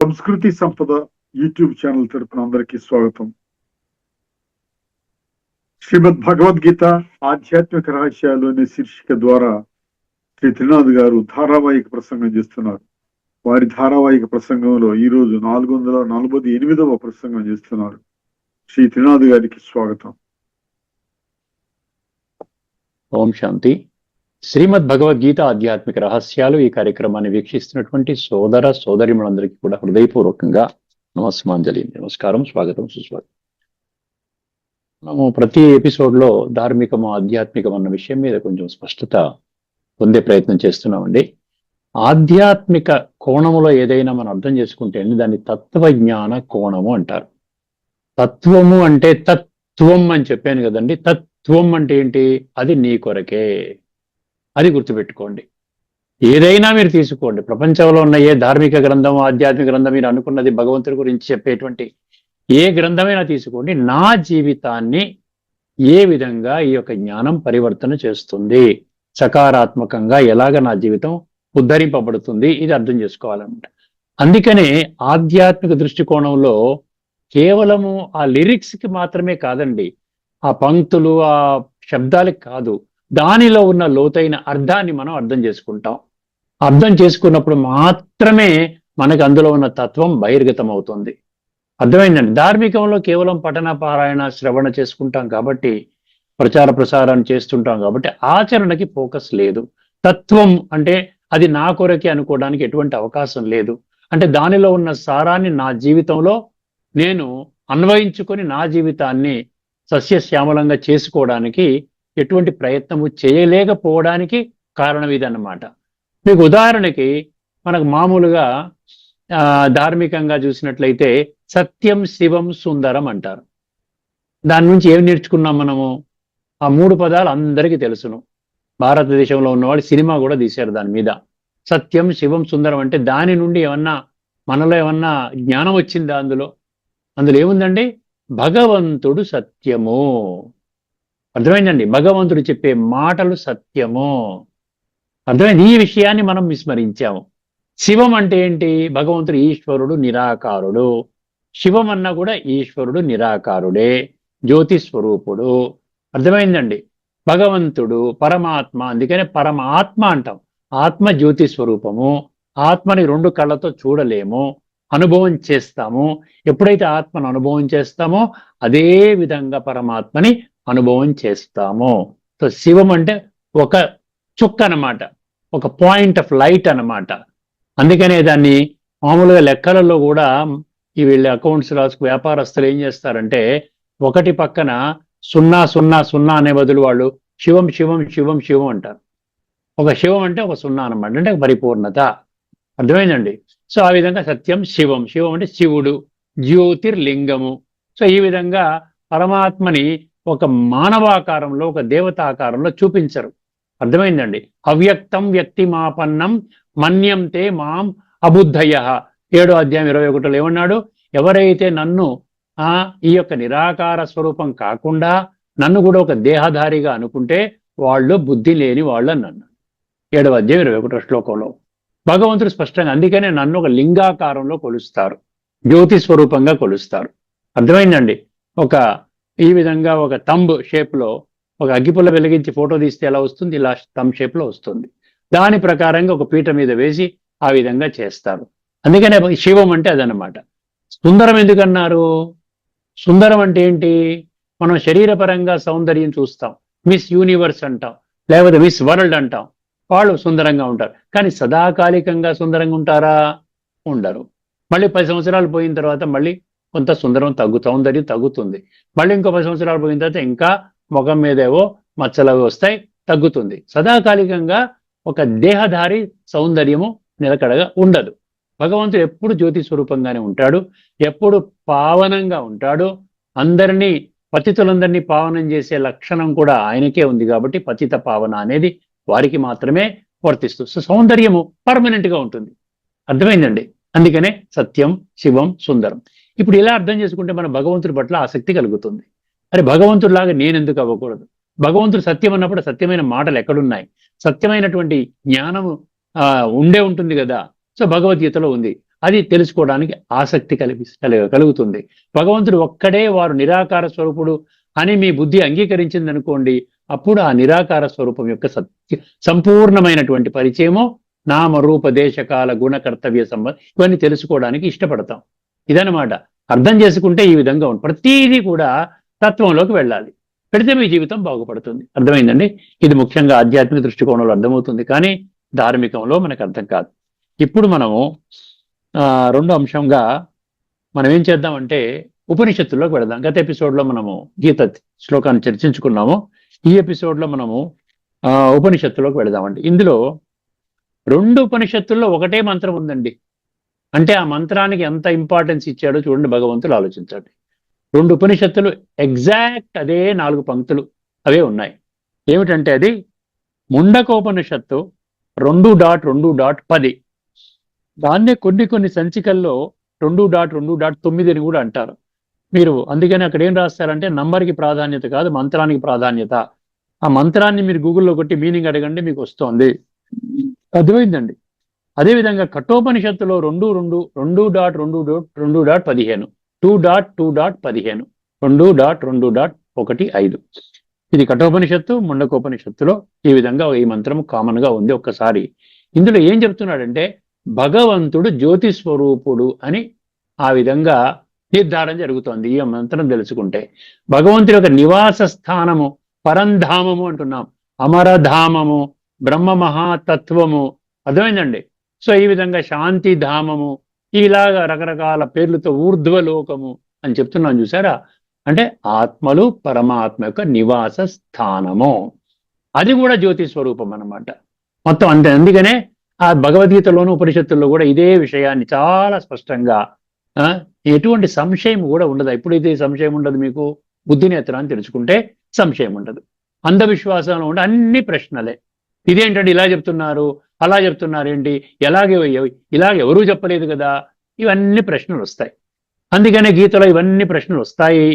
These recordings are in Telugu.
సంస్కృతి సంపద యూట్యూబ్ ఛానల్ తరపున అందరికీ స్వాగతం. శ్రీమద్ భగవద్గీత ఆధ్యాత్మిక రహస్యాలు అనే శీర్షిక ద్వారా శ్రీ త్రినాథ్ గారు ధారావాహిక ప్రసంగం చేస్తున్నారు. వారి ధారావాహిక ప్రసంగంలో ఈ రోజు 448వ ప్రసంగం చేస్తున్నారు. శ్రీ త్రినాథ్ గారికి స్వాగతం. ఓం శాంతి. శ్రీమద్ భగవద్గీత ఆధ్యాత్మిక రహస్యాలు ఈ కార్యక్రమాన్ని వీక్షిస్తున్నటువంటి సోదర సోదరిమణులందరికీ కూడా హృదయపూర్వకంగా నమస్మాంజలి, నమస్కారం, స్వాగతం, సుస్వాగతం. మనము ప్రతి ఎపిసోడ్లో ధార్మికము ఆధ్యాత్మికం అన్న విషయం మీద కొంచెం స్పష్టత పొందే ప్రయత్నం చేస్తున్నామండి. ఆధ్యాత్మిక కోణములో ఏదైనా మనం అర్థం చేసుకుంటే దాన్ని తత్వజ్ఞాన కోణము అంటారు. తత్వము అంటే తత్వం అని చెప్పాను కదండి. తత్వం అంటే ఏంటి? అది నీ కొరకే, అది గుర్తుపెట్టుకోండి. ఏదైనా మీరు తీసుకోండి, ప్రపంచంలో ఉన్న ఏ ధార్మిక గ్రంథం, ఆధ్యాత్మిక గ్రంథం, మీరు అనుకున్నది భగవంతుడి గురించి చెప్పేటువంటి ఏ గ్రంథమైనా తీసుకోండి, నా జీవితాన్ని ఏ విధంగా ఈ యొక్క జ్ఞానం పరివర్తన చేస్తుంది, సకారాత్మకంగా ఎలాగ నా జీవితం ఉద్ధరింపబడుతుంది, ఇది అర్థం చేసుకోవాలన్నమాట. అందుకనే ఆధ్యాత్మిక దృష్టికోణంలో కేవలము ఆ లిరిక్స్కి మాత్రమే కాదండి, ఆ పంక్తులు, ఆ శబ్దాలకి కాదు, దానిలో ఉన్న లోతైన అర్థాన్ని మనం అర్థం చేసుకుంటాం. అర్థం చేసుకున్నప్పుడు మాత్రమే మనకు అందులో ఉన్న తత్వం బహిర్గతం అవుతుంది. అర్థమైందండి. ధార్మికంలో కేవలం పఠన పారాయణ శ్రవణ చేసుకుంటాం కాబట్టి, ప్రచార ప్రసారాన్ని చేస్తుంటాం కాబట్టి ఆచరణకి ఫోకస్ లేదు. తత్వం అంటే అది నా కొరకే అనుకోవడానికి ఎటువంటి అవకాశం లేదు. అంటే దానిలో ఉన్న సారాన్ని నా జీవితంలో నేను అన్వయించుకొని నా జీవితాన్ని సస్యశ్యామలంగా చేసుకోవడానికి ఎటువంటి ప్రయత్నము చేయలేకపోవడానికి కారణం ఇదన్నమాట. మీకు ఉదాహరణకి మనకు మామూలుగా ధార్మికంగా చూసినట్లయితే సత్యం, శివం, సుందరం అంటారు. దాని నుంచి ఏం నేర్చుకున్నాం మనము? ఆ 3 పదాలు అందరికీ తెలుసును. భారతదేశంలో ఉన్నవాళ్ళు సినిమా కూడా తీశారు దాని మీద. సత్యం, శివం, సుందరం అంటే దాని నుండి మనలో ఏమన్నా జ్ఞానం వచ్చిందా? అందులో ఏముందండి? భగవంతుడు సత్యము. అర్థమైందండి. భగవంతుడు చెప్పే మాటలు సత్యము. అర్థమైంది. ఈ విషయాన్ని మనం విస్మరించాము. శివం అంటే ఏంటి? భగవంతుడు ఈశ్వరుడు, నిరాకారుడు. శివం అన్నా కూడా ఈశ్వరుడు నిరాకారుడే, జ్యోతి స్వరూపుడు. అర్థమైందండి. భగవంతుడు పరమాత్మ, అందుకనే పరమాత్మ అంటాం. ఆత్మ జ్యోతి స్వరూపము. ఆత్మని 2 కళ్ళతో చూడలేము, అనుభవం చేస్తాము. ఎప్పుడైతే ఆత్మను అనుభవం చేస్తామో అదే విధంగా పరమాత్మని అనుభవం చేస్తాము. సో శివం అంటే ఒక చుక్క అన్నమాట, ఒక పాయింట్ ఆఫ్ లైట్ అన్నమాట. అందుకనే దాన్ని మామూలుగా లెక్కలలో కూడా ఈ వీళ్ళ అకౌంట్స్ రాసుకు వ్యాపారస్తులు ఏం చేస్తారంటే 1 పక్కన 0 0 0 అనే బదులు వాళ్ళు శివం శివం శివం శివం అంటారు. ఒక శివం అంటే ఒక 0 అన్నమాట, అంటే పరిపూర్ణత. అర్థమైందండి. సో ఆ విధంగా సత్యం, శివం. శివం అంటే శివుడు, జ్యోతిర్లింగము. సో ఈ విధంగా పరమాత్మని ఒక మానవాకారంలో, ఒక దేవతాకారంలో చూపించరు. అర్థమైందండి. అవ్యక్తం వ్యక్తిమాపన్నం మన్యంతే మాం అబుద్ధయ. 7వ అధ్యాయం 21లో ఏమన్నాడు? ఎవరైతే నన్ను ఈ యొక్క నిరాకార స్వరూపం కాకుండా నన్ను కూడా ఒక దేహధారిగా అనుకుంటే వాళ్ళు బుద్ధి లేని వాళ్ళు అన్నాడు. 7వ అధ్యాయం 21 శ్లోకంలో భగవంతుడు స్పష్టంగా, అందుకనే నన్ను ఒక లింగాకారంలో కొలుస్తారు, జ్యోతి స్వరూపంగా కొలుస్తారు. అర్థమైందండి. ఈ విధంగా ఒక తంబ్ షేప్లో ఒక అగ్గిపుల్ల వెలిగించి ఫోటో తీస్తే ఎలా వస్తుంది? ఇలా తంబ్ షేప్లో వస్తుంది. దాని ప్రకారంగా ఒక పీట మీద వేసి ఆ విధంగా చేస్తారు. అందుకనే శివం అంటే అదనమాట. సుందరం ఎందుకన్నారు? సుందరం అంటే ఏంటి? మనం శరీరపరంగా సౌందర్యం చూస్తాం, మిస్ యూనివర్స్ అంటాం, లేకపోతే మిస్ వరల్డ్ అంటాం. వాళ్ళు సుందరంగా ఉంటారు. కానీ సదాకాలికంగా సుందరంగా ఉంటారా? ఉండరు. మళ్ళీ 10 సంవత్సరాలు పోయిన తర్వాత మళ్ళీ కొంత సౌందర్యం తగ్గుతుంది. మళ్ళీ ఇంకో 10 సంవత్సరాలు పోయిన తర్వాత ఇంకా ముఖం మీద ఏవో మచ్చలు వస్తాయి, తగ్గుతుంది. సదాకాలికంగా ఒక దేహధారి సౌందర్యము నిలకడగా ఉండదు. భగవంతుడు ఎప్పుడు జ్యోతి స్వరూపంగానే ఉంటాడు, ఎప్పుడు పావనంగా ఉంటాడు. పతితులందరినీ పావనం చేసే లక్షణం కూడా ఆయనకే ఉంది కాబట్టి పతిత పావన అనేది వారికి మాత్రమే వర్తిస్తుంది. సో సౌందర్యము పర్మనెంట్ గా ఉంటుంది. అర్థమైందండి. అందుకనే సత్యం, శివం, సుందరం. ఇప్పుడు ఇలా అర్థం చేసుకుంటే మన భగవంతుడి పట్ల ఆసక్తి కలుగుతుంది. అరే భగవంతుడిలాగా నేనెందుకు అవ్వకూడదు? భగవంతుడు సత్యం అన్నప్పుడు సత్యమైన మాటలు ఎక్కడున్నాయి? సత్యమైనటువంటి జ్ఞానము ఉండే ఉంటుంది కదా. సో భగవద్గీతలో ఉంది. అది తెలుసుకోవడానికి ఆసక్తి కలుగుతుంది. భగవంతుడు ఒక్కడే వారు నిరాకార స్వరూపుడు అని మీ బుద్ధి అంగీకరించింది అనుకోండి, అప్పుడు ఆ నిరాకార స్వరూపం యొక్క సంపూర్ణమైనటువంటి పరిచయము నామరూప దేశకాల గుణ కర్తవ్య సంబంధం ఇవన్నీ తెలుసుకోవడానికి ఇష్టపడతాం. ఇదనమాట. అర్థం చేసుకుంటే ఈ విధంగా ఉంటుంది. ప్రతిదీ కూడా తత్వంలోకి వెళ్ళాలి, పెడితే మీ జీవితం బాగుపడుతుంది. అర్థమైందండి? ఇది ముఖ్యంగా ఆధ్యాత్మిక దృష్టికోణంలో అర్థమవుతుంది, కానీ ధార్మికంలో మనకు అర్థం కాదు. ఇప్పుడు మనము రెండో అంశంగా మనం ఏం చేద్దామంటే ఉపనిషత్తుల్లోకి వెళదాం. గత ఎపిసోడ్లో మనము గీత శ్లోకాన్ని చర్చించుకున్నాము. ఈ ఎపిసోడ్లో మనము ఉపనిషత్తులోకి వెళదామండి. ఇందులో 2 ఉపనిషత్తుల్లో ఒకటే మంత్రం ఉందండి. అంటే ఆ మంత్రానికి ఎంత ఇంపార్టెన్స్ ఇచ్చాడో చూడండి భగవంతుడు, ఆలోచించండి. 2 ఉపనిషత్తులు ఎగ్జాక్ట్ అదే 4 పంక్తులు అవే ఉన్నాయి. ఏమిటంటే అది ముండకోపనిషత్తు 2.2.10. దాన్నే కొన్ని సంచికల్లో 2.2.9 అని కూడా అంటారు. మీరు అందుకని అక్కడ ఏం రాస్తారంటే నంబర్కి ప్రాధాన్యత కాదు, మంత్రానికి ప్రాధాన్యత. ఆ మంత్రాన్ని మీరు గూగుల్లో కొట్టి మీనింగ్ అడగండి, మీకు వస్తుంది. అర్థమైందండి? అదేవిధంగా కఠోపనిషత్తులో 2.2.2.15 2.2.15 2.2.15 ఇది కఠోపనిషత్తు. ముండకోపనిషత్తులో ఈ విధంగా ఈ మంత్రం కామన్ గా ఉంది. ఒక్కసారి ఇందులో ఏం చెప్తున్నాడంటే భగవంతుడు జ్యోతి స్వరూపుడు అని ఆ విధంగా నిర్ధారణ జరుగుతోంది. ఈ మంత్రం తెలుసుకుంటే భగవంతుడి యొక్క నివాస స్థానము పరంధామము అంటున్నాం, అమరధామము, బ్రహ్మ మహాతత్వము. అర్థమైందండి? సో ఈ విధంగా శాంతి ధామము, ఇలాగా రకరకాల పేర్లతో ఊర్ధ్వలోకము అని చెప్తున్నాం. చూసారా? అంటే ఆత్మలు పరమాత్మ యొక్క నివాస స్థానము, అది కూడా జ్యోతి స్వరూపం అన్నమాట. మొత్తం అంతే. అందుకనే ఆ భగవద్గీతలోను ఉపనిషత్తుల్లో కూడా ఇదే విషయాన్ని చాలా స్పష్టంగా, ఎటువంటి సంశయం కూడా ఉండదు. ఎప్పుడైతే సంశయం ఉండదు, మీకు బుద్ధినేత్రాన్ని తెలుసుకుంటే సంశయం ఉండదు. అంధవిశ్వాసంలో ఉండే అన్ని ప్రశ్నలే. ఇదేంటంటే ఇలా చెప్తున్నారు, అలా చెప్తున్నారు ఏంటి, ఇలాగ ఎవరూ చెప్పలేదు కదా, ఇవన్నీ ప్రశ్నలు వస్తాయి. అందుకనే గీతలో ఇవన్నీ ప్రశ్నలు వస్తాయి,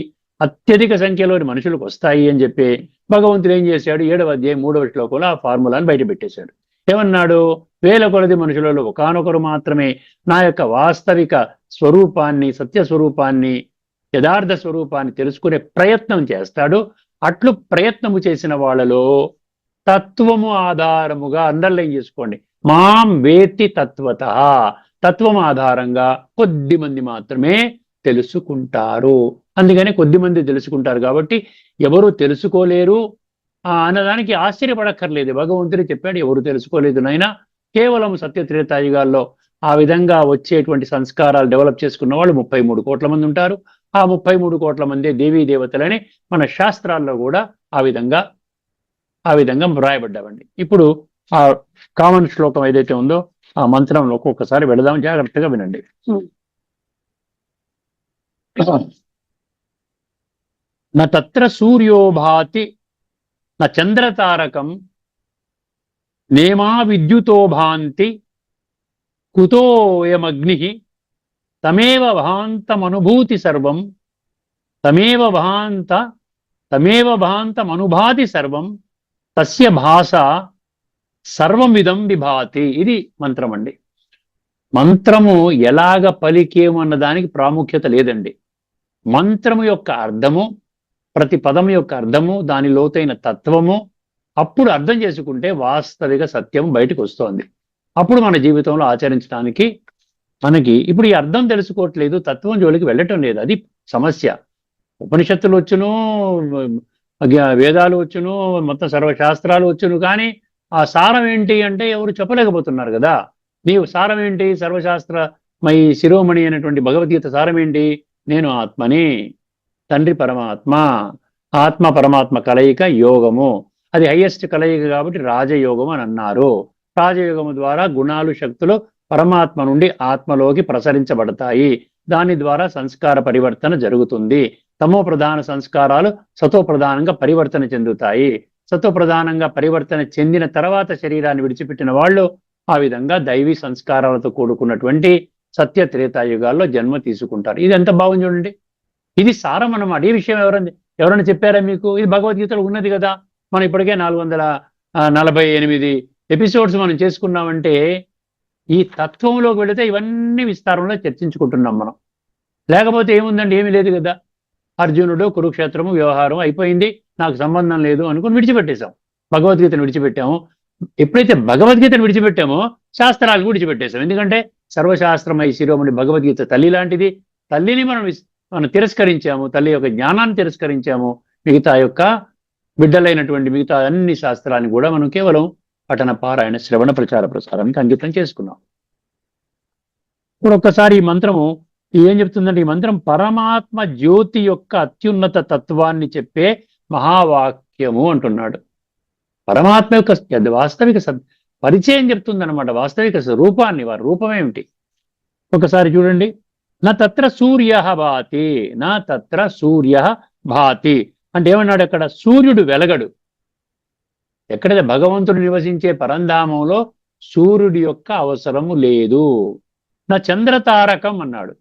అత్యధిక సంఖ్యలోని మనుషులకు వస్తాయి అని చెప్పి భగవంతుడు ఏం చేశాడు, 7వ అధ్యాయం 3వ శ్లోకంలో ఆ ఫార్ములాను బయట పెట్టేశాడు. ఏమన్నాడు? 1000 కొలది మనుషులలో ఒకానొకరు మాత్రమే నా యొక్క వాస్తవిక స్వరూపాన్ని, సత్య స్వరూపాన్ని, యథార్థ స్వరూపాన్ని తెలుసుకునే ప్రయత్నం చేస్తాడు. అట్లు ప్రయత్నము చేసిన వాళ్ళలో తత్వము ఆధారముగా, అండర్లైన్ చేసుకోండి, మాం వేత్తి తత్వత, తత్వం ఆధారంగా కొద్ది మంది మాత్రమే తెలుసుకుంటారు. అందుకనే కొద్ది మంది తెలుసుకుంటారు కాబట్టి ఎవరు తెలుసుకోలేరు అన్నదానికి ఆశ్చర్యపడక్కర్లేదు. భగవంతుడు చెప్పాడు, ఎవరు తెలుసుకోలేదు నైనా, కేవలం సత్య త్రేతాయుగాల్లో ఆ విధంగా వచ్చేటువంటి సంస్కారాలు డెవలప్ చేసుకున్న వాళ్ళు 33 కోట్ల మంది ఉంటారు. ఆ 33 కోట్ల మంది దేవీ దేవతలని మన శాస్త్రాల్లో కూడా ఆ విధంగా వ్రాయబడ్డావండి. ఇప్పుడు ఆ కామన్ శ్లోకం ఏదైతే ఉందో ఆ మంత్రంలో ఒక్కొక్కసారి వెళదాం, జాగ్రత్తగా వినండి. నా తత్ర సూర్యోభాతి నా చంద్రతారకం నేమా విద్యుతో భాంతి కుతోయమగ్ని తమేవ భాంతమనుభూతి సర్వం తమేవ భాంతమనుభాతి సర్వం తస్య భాష సర్వమిదం విభాతి. ఇది మంత్రం అండి. మంత్రము ఎలాగ పలికేమన్న దానికి ప్రాముఖ్యత లేదండి. మంత్రము యొక్క అర్థము, ప్రతి పదము యొక్క అర్థము, దాని లోతైన తత్వము అప్పుడు అర్థం చేసుకుంటే వాస్తవిక సత్యం బయటకు వస్తోంది. అప్పుడు మన జీవితంలో ఆచరించడానికి మనకి ఇప్పుడు ఈ అర్థం తెలుసుకోవట్లేదు, తత్వం జోలికి వెళ్ళటం లేదు, అది సమస్య. ఉపనిషత్తులు వచ్చును, వేదాలు వచ్చును, మొత్తం సర్వశాస్త్రాలు వచ్చును, కానీ ఆ సారం ఏంటి అంటే ఎవరు చెప్పలేకపోతున్నారు కదా. నీవు సారం ఏంటి? సర్వశాస్త్రమై శిరోమణి అనేటువంటి భగవద్గీత సారం ఏంటి? నేను ఆత్మని, తండ్రి పరమాత్మ, ఆత్మ పరమాత్మ కలయిక యోగము, అది హైయెస్ట్ కలయిక కాబట్టి రాజయోగం అని అన్నారు. రాజయోగము ద్వారా గుణాలు, శక్తులు పరమాత్మ నుండి ఆత్మలోకి ప్రసరించబడతాయి. దాని ద్వారా సంస్కార పరివర్తన జరుగుతుంది. తమో ప్రధాన సంస్కారాలు సతో ప్రధానంగా పరివర్తన చెందుతాయి. సతో ప్రధానంగా పరివర్తన చెందిన తర్వాత శరీరాన్ని విడిచిపెట్టిన వాళ్ళు ఆ విధంగా దైవీ సంస్కారాలతో కూడుకున్నటువంటి సత్య త్రేతాయుగాల్లో జన్మ తీసుకుంటారు. ఇది ఎంత బాగుంది చూడండి. ఇది సారం అన్నమాట. ఈ విషయం ఎవరైనా చెప్పారా మీకు? ఇది భగవద్గీతలో ఉన్నది కదా. మనం ఇప్పటికే 448 ఎపిసోడ్స్ మనం చేసుకున్నామంటే ఈ తత్వంలోకి వెళితే ఇవన్నీ విస్తారంలో చర్చించుకుంటున్నాం మనం. లేకపోతే ఏముందండి, ఏమీ లేదు కదా. అర్జునుడు కురుక్షేత్రము వ్యవహారం అయిపోయింది, నాకు సంబంధం లేదు అనుకుని విడిచిపెట్టేశాం. భగవద్గీతను విడిచిపెట్టాము. ఎప్పుడైతే భగవద్గీతను విడిచిపెట్టామో శాస్త్రాలను విడిచిపెట్టేశాం. ఎందుకంటే సర్వశాస్త్రమై శిరోమణి భగవద్గీత తల్లి లాంటిది. తల్లిని మనం తిరస్కరించాము, తల్లి యొక్క జ్ఞానాన్ని తిరస్కరించాము. మిగతా యొక్క బిడ్డలైనటువంటి మిగతా అన్ని శాస్త్రాన్ని కూడా మనం కేవలం పఠన పారాయణ శ్రవణ ప్రచార ప్రసారానికి అంకితం చేసుకున్నాం. ఇప్పుడు ఒక్కసారి ఈ మంత్రము ఏం చెప్తుందంటే, ఈ మంత్రం పరమాత్మ జ్యోతి యొక్క అత్యున్నత తత్వాన్ని చెప్పే మహావాక్యము అంటున్నాడు. పరమాత్మ యొక్క వాస్తవిక పరిచయం చెప్తుందన్నమాట, వాస్తవిక రూపాన్ని. వారి రూపం ఏమిటి ఒకసారి చూడండి. నా తత్ర సూర్య భాతి, నా తత్ర సూర్య భాతి అంటే ఏమన్నాడు అక్కడ? సూర్యుడు వెలగడు. ఎక్కడైతే భగవంతుడు నివసించే పరంధామంలో సూర్యుడి యొక్క అవసరము లేదు. నా చంద్ర తారకం అన్నాడు.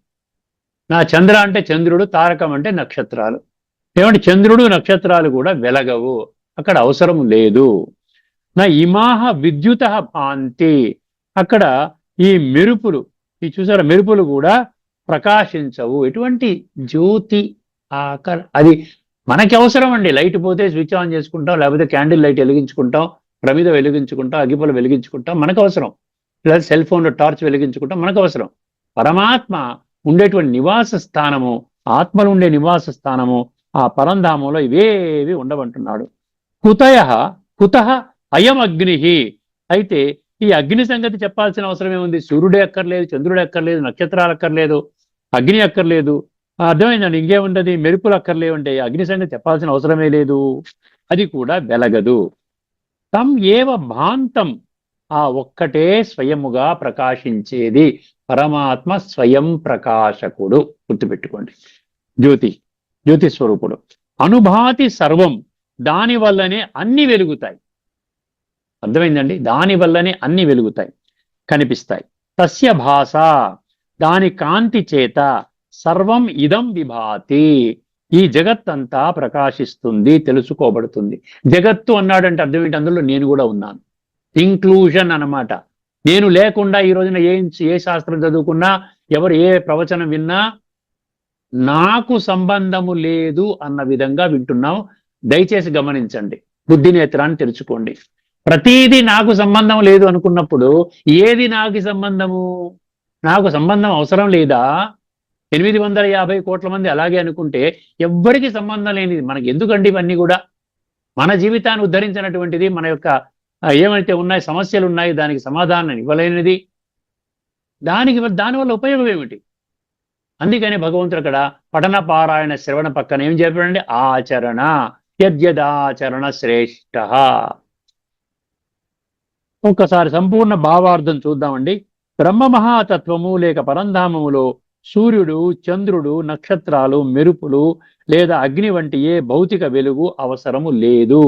నా చంద్ర అంటే చంద్రుడు, తారకం అంటే నక్షత్రాలు. ఏమంటే చంద్రుడు నక్షత్రాలు కూడా వెలగవు, అక్కడ అవసరం లేదు. నా ఇమాహ విద్యుత భాంతి, అక్కడ ఈ మెరుపులు, ఈ చూసారా మెరుపులు కూడా ప్రకాశించవు. ఎటువంటి జ్యోతి అది మనకి అవసరం అండి. లైట్ పోతే స్విచ్ ఆన్ చేసుకుంటాం, లేకపోతే క్యాండిల్ లైట్ వెలిగించుకుంటాం, ప్రమిద వెలిగించుకుంటాం, అగ్గిపుల్ల వెలిగించుకుంటాం, మనకు అవసరం. లేదా సెల్ ఫోన్లో టార్చ్ వెలిగించుకుంటాం, మనకు అవసరం. పరమాత్మ ఉండేటువంటి నివాస స్థానము, ఆత్మలు ఉండే నివాస స్థానము ఆ పరంధామంలో ఇవేవి ఉండవంటున్నాడు. కుతః అయం అగ్ని. అయితే ఈ అగ్ని సంగతి చెప్పాల్సిన అవసరం ఏముంది? సూర్యుడే అక్కర్లేదు, చంద్రుడే అక్కర్లేదు, నక్షత్రాలు అక్కర్లేదు, అగ్ని అక్కర్లేదు. అర్థమైందండి. ఇంకేముండదు, మెరుపులు అక్కర్లేవంటే అగ్ని సంగతి చెప్పాల్సిన అవసరమే లేదు. అది కూడా వెలగదు. తం ఏవ భాంతం, ఆ ఒక్కటే స్వయముగా ప్రకాశించేది. పరమాత్మ స్వయం ప్రకాశకుడు, గుర్తుపెట్టుకోండి. జ్యోతి స్వరూపుడు. అనుభాతి సర్వం, దాని వల్లనే అన్ని వెలుగుతాయి. అర్థమైందండి? దాని వల్లనే అన్ని వెలుగుతాయి, కనిపిస్తాయి. తస్య భాష, దాని కాంతి చేత సర్వం ఇదం విభాతి, ఈ జగత్తంతా ప్రకాశిస్తుంది, తెలుసుకోబడుతుంది. జగత్తు అన్నాడంటే అర్థం ఏంటి? అందులో నేను కూడా ఉన్నాను. ఇంక్లూజన్ అన్నమాట. నేను లేకుండా ఈ రోజున ఏ శాస్త్రం చదువుకున్నా, ఎవరు ఏ ప్రవచనం విన్నా నాకు సంబంధము లేదు అన్న విధంగా వింటున్నాం. దయచేసి గమనించండి, బుద్ధి నేత్రాన్ని తెరుచుకోండి. ప్రతీది నాకు సంబంధం లేదు అనుకున్నప్పుడు ఏది నాకు సంబంధము? నాకు సంబంధం అవసరం లేదా? 850 కోట్ల మంది అలాగే అనుకుంటే ఎవ్వరికి సంబంధం లేనిది మనకి ఎందుకండి? ఇవన్నీ కూడా మన జీవితాన్ని ఉద్ధరించినటువంటిది, మన యొక్క ఏమైతే ఉన్నాయి సమస్యలు ఉన్నాయి దానికి సమాధానం ఇవ్వలేనిది, దానివల్ల ఉపయోగం ఏమిటి? అందుకని భగవంతుడు అక్కడ పఠన పారాయణ శ్రవణ పక్కన ఏం చెప్పాడండి? ఆచరణ, యద్యదాచరణ శ్రేష్ఠ. ఒక్కసారి సంపూర్ణ భావార్థం చూద్దామండి. బ్రహ్మ మహాతత్వము లేక పరంధామములో సూర్యుడు, చంద్రుడు, నక్షత్రాలు, మెరుపులు లేదా అగ్ని వంటి ఏ భౌతిక వెలుగు అవసరము లేదు.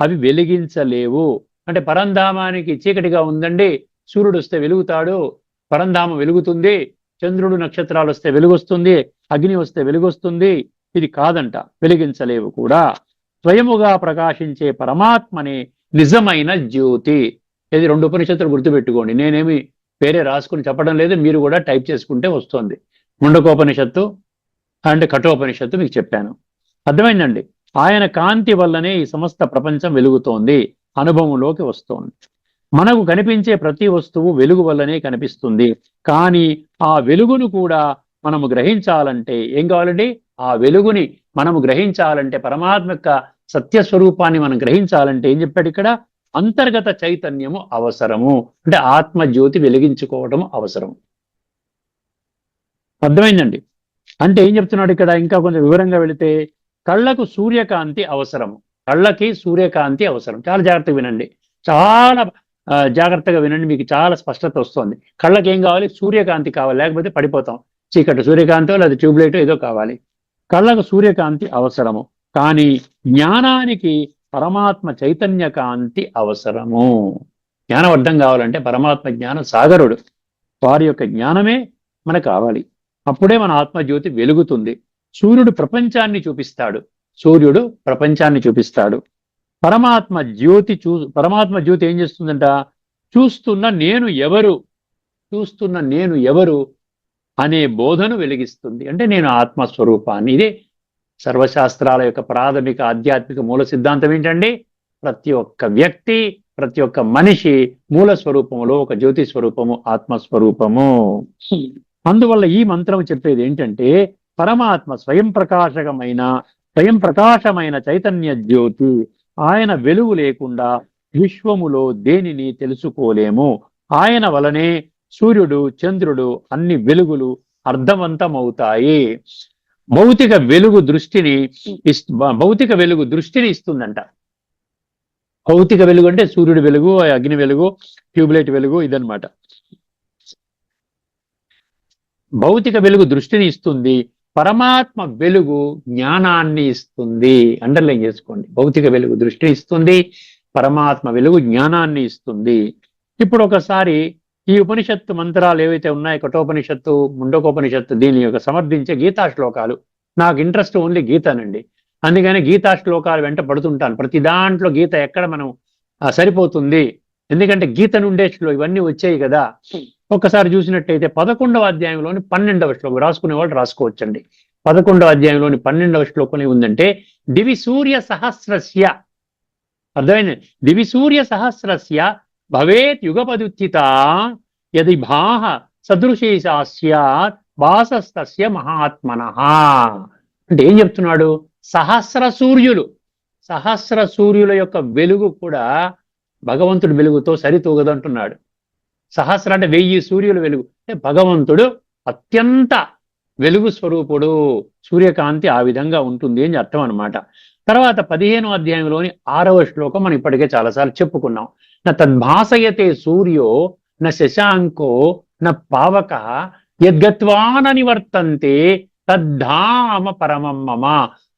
అవి వెలిగించలేవు. అంటే పరంధామానికి చీకటిగా ఉందండి, సూర్యుడు వస్తే వెలుగుతాడు, పరంధామం వెలుగుతుంది. చంద్రుడు నక్షత్రాలు వస్తే వెలుగొస్తుంది, అగ్ని వస్తే వెలుగొస్తుంది. ఇది కాదంట, వెలిగించలేవు కూడా. స్వయముగా ప్రకాశించే పరమాత్మనే నిజమైన జ్యోతి. ఇది 2 ఉపనిషత్తులు గుర్తుపెట్టుకోండి. నేనేమి వేరే రాసుకుని చెప్పడం లేదు, మీరు కూడా టైప్ చేసుకుంటే వస్తుంది. ముండకోపనిషత్తు అండ్ కఠోపనిషత్తు మీకు చెప్పాను. అర్థమైందండి? ఆయన కాంతి వల్లనే ఈ సమస్త ప్రపంచం వెలుగుతోంది, అనుభవంలోకి వస్తోంది. మనకు కనిపించే ప్రతి వస్తువు వెలుగు వల్లనే కనిపిస్తుంది. కానీ ఆ వెలుగును కూడా మనము గ్రహించాలంటే ఏం కావాలండి? ఆ వెలుగుని మనము గ్రహించాలంటే, పరమాత్మ యొక్క సత్యస్వరూపాన్ని మనం గ్రహించాలంటే ఏం చెప్పాడు ఇక్కడ? అంతర్గత చైతన్యము అవసరము. అంటే ఆత్మజ్యోతి వెలిగించుకోవడం అవసరం. అర్థమైందండి? అంటే ఏం చెప్తున్నాడు ఇక్కడ? ఇంకా కొంచెం వివరంగా వెళితే, కళ్ళకు సూర్యకాంతి అవసరము. కళ్ళకి సూర్యకాంతి అవసరం. చాలా జాగ్రత్తగా వినండి, చాలా జాగ్రత్తగా వినండి, మీకు చాలా స్పష్టత వస్తుంది. కళ్ళకి ఏం కావాలి? సూర్యకాంతి కావాలి, లేకపోతే పడిపోతాం. చీకటి సూర్యకాంతో లేదా ట్యూబ్లైట్ ఏదో కావాలి. కళ్ళకు సూర్యకాంతి అవసరము. కానీ జ్ఞానానికి పరమాత్మ చైతన్య కాంతి అవసరము. జ్ఞానం అర్థం కావాలంటే పరమాత్మ జ్ఞాన సాగరుడు, వారి యొక్క జ్ఞానమే మనకు కావాలి. అప్పుడే మన ఆత్మజ్యోతి వెలుగుతుంది. సూర్యుడు ప్రపంచాన్ని చూపిస్తాడు. పరమాత్మ జ్యోతి ఏం చేస్తుందంట? చూస్తున్న నేను ఎవరు చూస్తున్న నేను ఎవరు అనే బోధను వెలిగిస్తుంది. అంటే నేను ఆత్మస్వరూపాన్ని. ఇదే సర్వశాస్త్రాల యొక్క ప్రాథమిక ఆధ్యాత్మిక మూల సిద్ధాంతం ఏంటండి? ప్రతి ఒక్క వ్యక్తి, ప్రతి ఒక్క మనిషి మూల స్వరూపములో ఒక జ్యోతి స్వరూపము, ఆత్మస్వరూపము. అందువల్ల ఈ మంత్రం చెప్పేది ఏంటంటే, పరమాత్మ స్వయం ప్రకాశమైన చైతన్య జ్యోతి. ఆయన వెలుగు లేకుండా విశ్వములో దేనిని తెలుసుకోలేము. ఆయన వలనే సూర్యుడు, చంద్రుడు, అన్ని వెలుగులు అర్థవంతమవుతాయి. భౌతిక వెలుగు దృష్టిని ఇస్తుందంట. భౌతిక వెలుగు అంటే సూర్యుడి వెలుగు, అగ్ని వెలుగు, ట్యూబ్లైట్ వెలుగు, ఇదనమాట. భౌతిక వెలుగు దృష్టిని ఇస్తుంది, పరమాత్మ వెలుగు జ్ఞానాన్ని ఇస్తుంది. అండర్లైన్ చేసుకోండి. భౌతిక వెలుగు దృష్టిని ఇస్తుంది, పరమాత్మ వెలుగు జ్ఞానాన్ని ఇస్తుంది. ఇప్పుడు ఒకసారి ఈ ఉపనిషత్తు మంత్రాలు ఏవైతే ఉన్నాయో, కఠోపనిషత్తు, ముండకోపనిషత్తు, దీని యొక్క సమర్థించే గీతా శ్లోకాలు, నాకు ఇంట్రెస్ట్ ఓన్లీ గీతానండి. అందుకని గీతా శ్లోకాలు వెంట పడుతుంటాను. ప్రతి దాంట్లో గీత ఎక్కడ మనం సరిపోతుంది, ఎందుకంటే గీత నుండే ఇవన్నీ వచ్చాయి కదా. ఒక్కసారి చూసినట్టయితే 11వ అధ్యాయంలోని 12వ శ్లోకం, రాసుకునే వాళ్ళు రాసుకోవచ్చండి. 11వ అధ్యాయంలోని 12వ శ్లోకం ఏముందంటే, దివి సూర్య సహస్రస్య, అర్థమైంది? దివి సూర్య సహస్రస్య భవేత్ యుగపదుత్థిత యది భాహ సదృశేషా స్యాత్ భాసస్తస్య మహాత్మనః. అంటే ఏం చెప్తున్నాడు? సహస్ర సూర్యుల యొక్క వెలుగు కూడా భగవంతుడి వెలుగుతో సరితూగదంటున్నాడు. సహస్ర అంటే 1000 సూర్యుల వెలుగు. అంటే భగవంతుడు అత్యంత వెలుగు స్వరూపుడు, సూర్యకాంతి ఆ విధంగా ఉంటుంది అని అర్థం అనమాట. తర్వాత 15వ అధ్యాయంలోని 6వ శ్లోకం మనం ఇప్పటికే చాలాసార్లు చెప్పుకున్నాం. న తద్భాసయతే సూర్యో న శశాంకో న పావక యద్గత్వాన నివర్తంతే తద్ధామ పరమం మమ.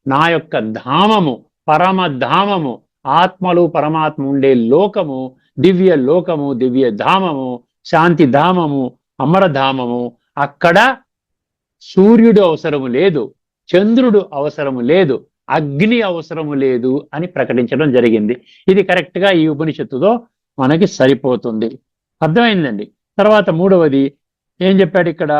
నా యొక్క ధామము, పరమధామము, ఆత్మలు పరమాత్మ ఉండే లోకము, దివ్య లోకము, దివ్య ధామము, శాంతి ధామము, అమరధామము. అక్కడ సూర్యుడు అవసరము లేదు, చంద్రుడు అవసరము లేదు, అగ్ని అవసరము లేదు అని ప్రకటించడం జరిగింది. ఇది కరెక్ట్ గా ఈ ఉపనిషత్తుతో మనకి సరిపోతుంది. అర్థమైందండి. తర్వాత 3వది ఏం చెప్పాడు ఇక్కడ?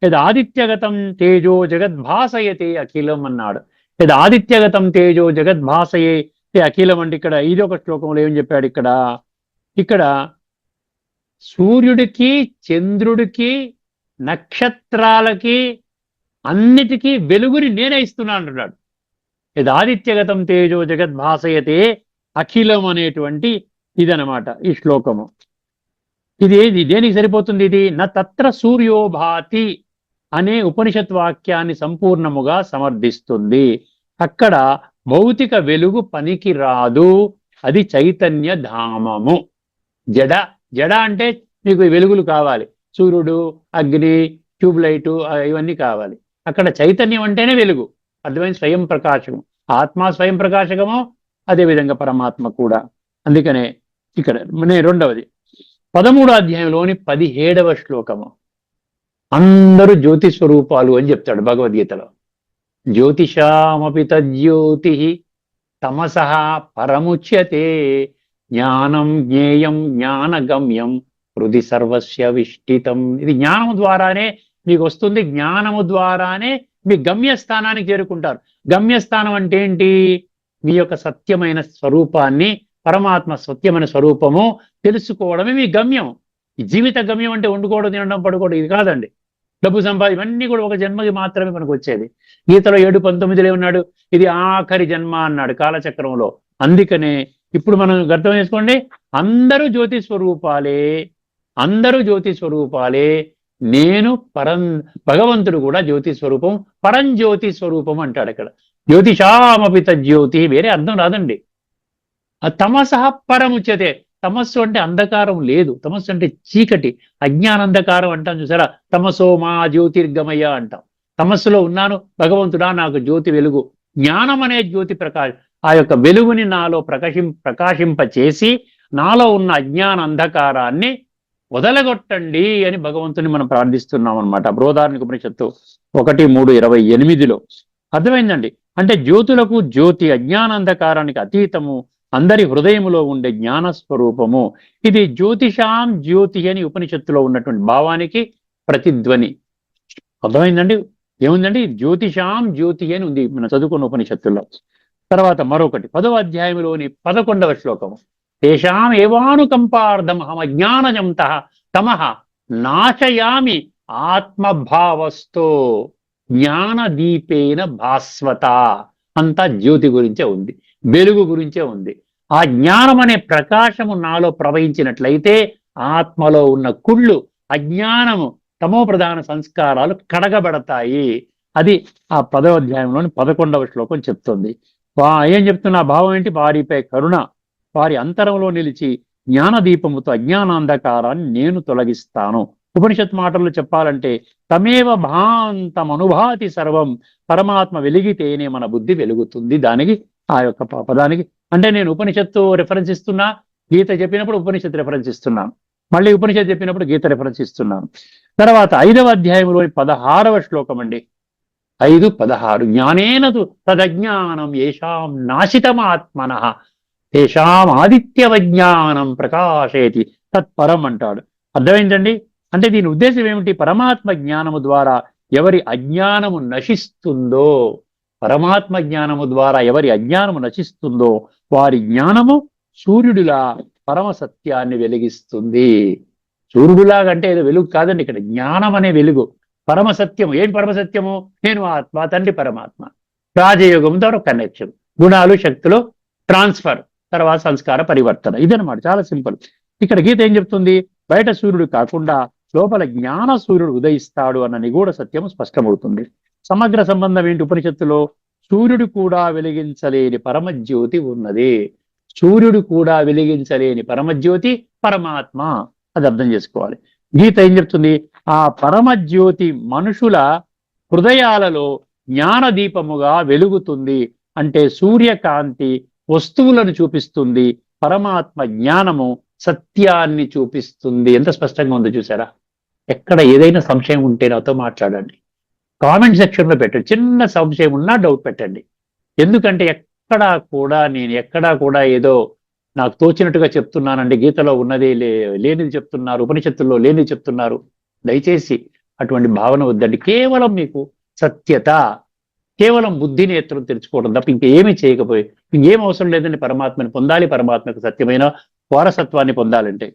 ఇది ఆదిత్యగతం తేజో జగద్భాసయతే అఖిలం అన్నాడు. ఇది ఆదిత్యగతం తేజో జగద్భాసయతే అఖిలం అంటే ఇక్కడ 5వ శ్లోకంలో ఏం చెప్పాడు? ఇక్కడ సూర్యుడికి, చంద్రుడికి, నక్షత్రాలకి, అన్నిటికీ వెలుగుని నేనే ఇస్తున్నాను అంటున్నాడు. ఇది ఆదిత్యగతం తేజో జగద్భాసయతే అఖిలం అనేటువంటి ఇదనమాట ఈ శ్లోకము. ఇది దేనికి సరిపోతుంది? ఇది న తత్ర సూర్యోభాతి అనే ఉపనిషత్ వాక్యాన్ని సంపూర్ణముగా సమర్థిస్తుంది. అక్కడ భౌతిక వెలుగు పనికి రాదు, అది చైతన్య ధామము. జడ అంటే మీకు వెలుగులు కావాలి, సూర్యుడు, అగ్ని, ట్యూబ్లైటు, ఇవన్నీ కావాలి. అక్కడ చైతన్యం అంటేనే వెలుగు. అర్థమైన స్వయం ప్రకాశకము, ఆత్మ స్వయం ప్రకాశకము, అదేవిధంగా పరమాత్మ కూడా. అందుకనే ఇక్కడ 2వది 13వ అధ్యాయంలోని 17వ శ్లోకము, అందరూ జ్యోతి స్వరూపాలు అని చెప్తాడు భగవద్గీతలో. జ్యోతిషామపి తజ్యోతి తమసః పరముచ్యతే జ్ఞానం జ్ఞేయం జ్ఞానగమ్యం హృది సర్వస్య విష్టితం. ఇది జ్ఞానము ద్వారానే మీకు వస్తుంది, జ్ఞానము ద్వారానే మీ గమ్యస్థానానికి చేరుకుంటారు. గమ్యస్థానం అంటే ఏంటి? మీ యొక్క సత్యమైన స్వరూపాన్ని, పరమాత్మ సత్యమైన స్వరూపము తెలుసుకోవడమే మీ గమ్యం. ఈ జీవిత గమ్యం అంటే వండుకోవడం, తినడం, పడుకోవడం ఇది కాదండి. డబ్బు ఇవన్నీ కూడా ఒక జన్మకి మాత్రమే మనకు వచ్చేది. గీతలో 7:19 ఉన్నాడు, ఇది ఆఖరి జన్మ అన్నాడు కాలచక్రంలో. అందుకనే ఇప్పుడు మనం అర్థం చేసుకోండి, అందరూ జ్యోతి స్వరూపాలే. నేను భగవంతుడు కూడా జ్యోతి స్వరూపం, పరంజ్యోతి స్వరూపం అంటాడు ఇక్కడ. జ్యోతిషామపి తజ్యోతి వేరే అర్థం రాదండి. తమసః పరముచ్యతే. తమస్సు అంటే అంధకారం లేదు, తమస్సు అంటే చీకటి, అజ్ఞానంధకారం అంటాం చూసారా. తమసో మా జ్యోతిర్గమయ అంటాం. తమస్సులో ఉన్నాను, భగవంతుడా నాకు జ్యోతి వెలుగు, జ్ఞానం అనే జ్యోతి ఆ యొక్క వెలుగుని నాలో ప్రకాశింపచేసి నాలో ఉన్న అజ్ఞాన అంధకారాన్ని వదలగొట్టండి అని భగవంతుని మనం ప్రార్థిస్తున్నాం అనమాట. బృహదారణ్యక ఉపనిషత్తు 1:3:28. అర్థమైందండి. అంటే జ్యోతులకు జ్యోతి, అజ్ఞాన అంధకారానికి అతీతము, అందరి హృదయములో ఉండే జ్ఞాన స్వరూపము. ఇది జ్యోతిషాం జ్యోతి అని ఉపనిషత్తులో ఉన్నటువంటి భావానికి ప్రతిధ్వని. అర్థమైందండి? ఏముందండి? జ్యోతిషాం జ్యోతి అని ఉంది మనం చదువుకున్న ఉపనిషత్తుల్లో. తర్వాత మరొకటి 10వ అధ్యాయంలోని 11వ శ్లోకము. తేషాం ఏవానుకంపార్థం అజ్ఞానజంత తమః నాశయామి ఆత్మభావస్థో జ్ఞానదీపేన భాస్వత. అంతా జ్యోతి గురించే ఉంది, వెలుగు గురించే ఉంది. ఆ జ్ఞానం అనే ప్రకాశము నాలో ప్రవహించినట్లయితే ఆత్మలో ఉన్న కుళ్ళు, అజ్ఞానము, తమో ప్రధాన సంస్కారాలు కడగబడతాయి. అది ఆ 10వ అధ్యాయంలోని 11వ శ్లోకం చెప్తుంది. ఏం చెప్తున్న భావం ఏంటి? వారిపై కరుణ, వారి అంతరంలో నిలిచి జ్ఞానదీపముతో అజ్ఞానాంధకారాన్ని నేను తొలగిస్తాను. ఉపనిషత్ మాటల్లో చెప్పాలంటే తమేవ భాంతం అనుభాతి సర్వం. పరమాత్మ వెలిగితేనే మన బుద్ధి వెలుగుతుంది. దానికి ఆ యొక్క పదానికి అంటే నేను ఉపనిషత్తు రెఫరెన్స్ ఇస్తున్నా, గీత చెప్పినప్పుడు ఉపనిషత్తు రెఫరెన్స్ ఇస్తున్నాను, మళ్ళీ ఉపనిషత్తు చెప్పినప్పుడు గీత రెఫరెన్స్ ఇస్తున్నాను. తర్వాత 5వ అధ్యాయంలోని 16వ శ్లోకం అండి. 5:16 జ్ఞానేనతు తదజ్ఞానం ఏషాం నాశితమాత్మనః తేషాం ఆదిత్యవజ్ఞానం ప్రకాశేతి తత్పరం అంటాడు. అర్థమైందండి? అంటే దీని ఉద్దేశం ఏమిటి? పరమాత్మ జ్ఞానము ద్వారా ఎవరి అజ్ఞానము నశిస్తుందో, పరమాత్మ జ్ఞానము ద్వారా ఎవరి అజ్ఞానము నశిస్తుందో వారి జ్ఞానము సూర్యుడిలా పరమ సత్యాన్ని వెలిగిస్తుంది. సూర్యుడిలాగంటే ఏదో వెలుగు కాదండి, ఇక్కడ జ్ఞానం అనే వెలుగు, పరమసత్యము. ఏం పరమసత్యము? నేను ఆత్మ, తండ్రి పరమాత్మ. రాజయోగం ద్వారా కనెక్షన్, గుణాలు శక్తులు ట్రాన్స్ఫర్, తర్వాత సంస్కార పరివర్తన. ఇదనమాట, చాలా సింపుల్. ఇక్కడ గీత ఏం చెప్తుంది? బయట సూర్యుడు కాకుండా లోపల జ్ఞాన సూర్యుడు ఉదయిస్తాడు అన్న నిగూఢ సత్యము స్పష్టమవుతుంది. సమగ్ర సంబంధం ఏంటి ఉపనిషత్తులో? సూర్యుడు కూడా వెలిగించలేని పరమజ్యోతి ఉన్నది. సూర్యుడు కూడా వెలిగించలేని పరమజ్యోతి పరమాత్మ. అది అర్థం చేసుకోవాలి. గీత ఏం చెప్తుంది? ఆ పరమజ్యోతి మనుషుల హృదయాలలో జ్ఞానదీపముగా వెలుగుతుంది. అంటే సూర్యకాంతి వస్తువులను చూపిస్తుంది, పరమాత్మ జ్ఞానము సత్యాన్ని చూపిస్తుంది. ఎంత స్పష్టంగా ఉందో చూసారా? ఎక్కడ ఏదైనా సంశయం ఉంటే నాతో మాట్లాడండి, కామెంట్ సెక్షన్లో పెట్టండి. చిన్న సంశయం ఉన్నా డౌట్ పెట్టండి. ఎందుకంటే నేను ఎక్కడా కూడా ఏదో నాకు తోచినట్టుగా చెప్తున్నానండి, గీతలో ఉన్నది లేనిది చెప్తున్నారు, ఉపనిషత్తుల్లో లేనిది చెప్తున్నారు. దయచేసి అటువంటి భావన వద్దండి. కేవలం మీకు సత్యత, కేవలం బుద్ధి నేత్రం తెరుచుకోవడం తప్ప ఇంకేమీ చేయకపోయి ఇంకేం అవసరం లేదండి. పరమాత్మని పొందాలి, పరమాత్మకు సత్యమైన వారసత్వాన్ని పొందాలంటే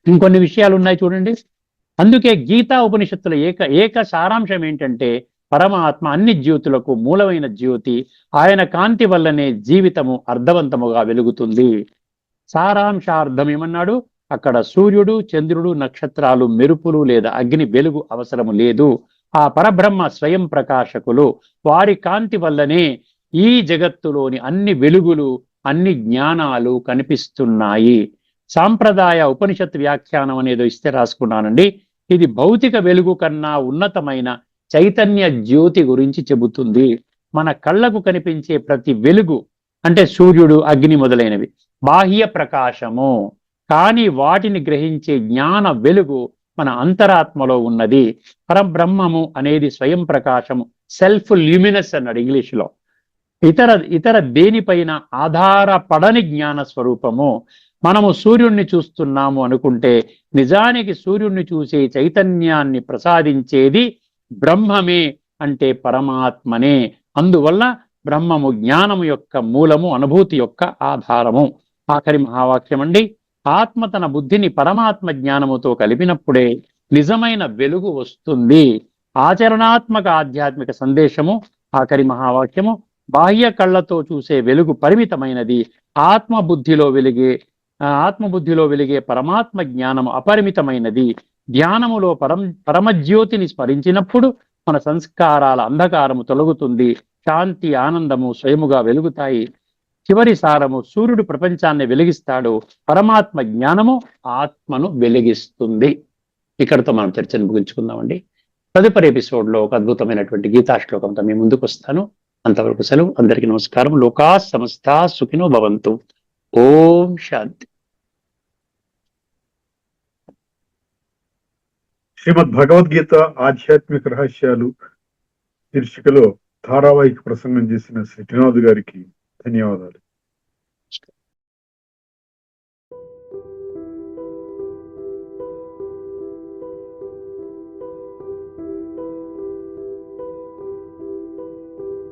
ఇంకొన్ని విషయాలు ఉన్నాయి చూడండి. అందుకే గీతా ఉపనిషత్తుల ఏక సారాంశం ఏంటంటే పరమాత్మ అన్ని జ్యోతులకు మూలమైన జ్యోతి. ఆయన కాంతి వల్లనే జీవితము అర్థవంతముగా వెలుగుతుంది. సారాంశార్థం ఏమన్నాడు? అక్కడ సూర్యుడు, చంద్రుడు, నక్షత్రాలు, మెరుపులు లేదా అగ్ని వెలుగు అవసరము లేదు. ఆ పరబ్రహ్మ స్వయం ప్రకాశకులు. వారి కాంతి వల్లనే ఈ జగత్తులోని అన్ని వెలుగులు, అన్ని జ్ఞానాలు కనిపిస్తున్నాయి. సాంప్రదాయ ఉపనిషత్ వ్యాఖ్యానం అనేదో ఇస్తే రాసుకున్నానండి. ఇది భౌతిక వెలుగు కన్నా ఉన్నతమైన చైతన్య జ్యోతి గురించి చెబుతుంది. మన కళ్ళకు కనిపించే ప్రతి వెలుగు అంటే సూర్యుడు, అగ్ని మొదలైనవి బాహ్య ప్రకాశము. కానీ వాటిని గ్రహించే జ్ఞాన వెలుగు మన అంతరాత్మలో ఉన్నది. పరబ్రహ్మము అనేది స్వయం ప్రకాశము, సెల్ఫ్ ల్యూమినస్ అన్నాడు ఇంగ్లీష్లో. ఇతర దేనిపైన ఆధారపడని జ్ఞాన స్వరూపము. మనము సూర్యుడిని చూస్తున్నాము అనుకుంటే నిజానికి సూర్యుడిని చూసే చైతన్యాన్ని ప్రసాదించేది బ్రహ్మమే, అంటే పరమాత్మనే. అందువల్ల బ్రహ్మము జ్ఞానము యొక్క మూలము, అనుభూతి యొక్క ఆధారము. ఆఖరి మహావాక్యం అండి. ఆత్మ తన బుద్ధిని పరమాత్మ జ్ఞానముతో కలిపినప్పుడే నిజమైన వెలుగు వస్తుంది. ఆచరణాత్మక ఆధ్యాత్మిక సందేశము. ఆఖరి మహావాక్యము. బాహ్య కళ్ళతో చూసే వెలుగు పరిమితమైనది. ఆత్మబుద్ధిలో వెలిగే పరమాత్మ జ్ఞానము అపరిమితమైనది. ధ్యానములో పరమజ్యోతిని స్మరించినప్పుడు మన సంస్కారాల అంధకారము తొలగుతుంది. శాంతి, ఆనందము స్వయముగా వెలుగుతాయి. చివరి సారము, సూర్యుడు ప్రపంచాన్ని వెలిగిస్తాడు, పరమాత్మ జ్ఞానము ఆత్మను వెలిగిస్తుంది. ఇక్కడితో మనం చర్చను ముగించుకుందామండి. తదుపరి ఎపిసోడ్లో ఒక అద్భుతమైనటువంటి గీతాశ్లోకంతో మీ ముందుకు వస్తాను. అంతవరకు సెలవు. అందరికీ నమస్కారం. లోకా సమస్తా సుఖినో భవంతు. ఓం శాంతి. శ్రీమద్ భగవద్గీత ఆధ్యాత్మిక రహస్యాలు శీర్షికలో ధారావాహిక ప్రసంగం చేసిన శ్రీ త్రినాథ్ గారికి ధన్యవాదాలు.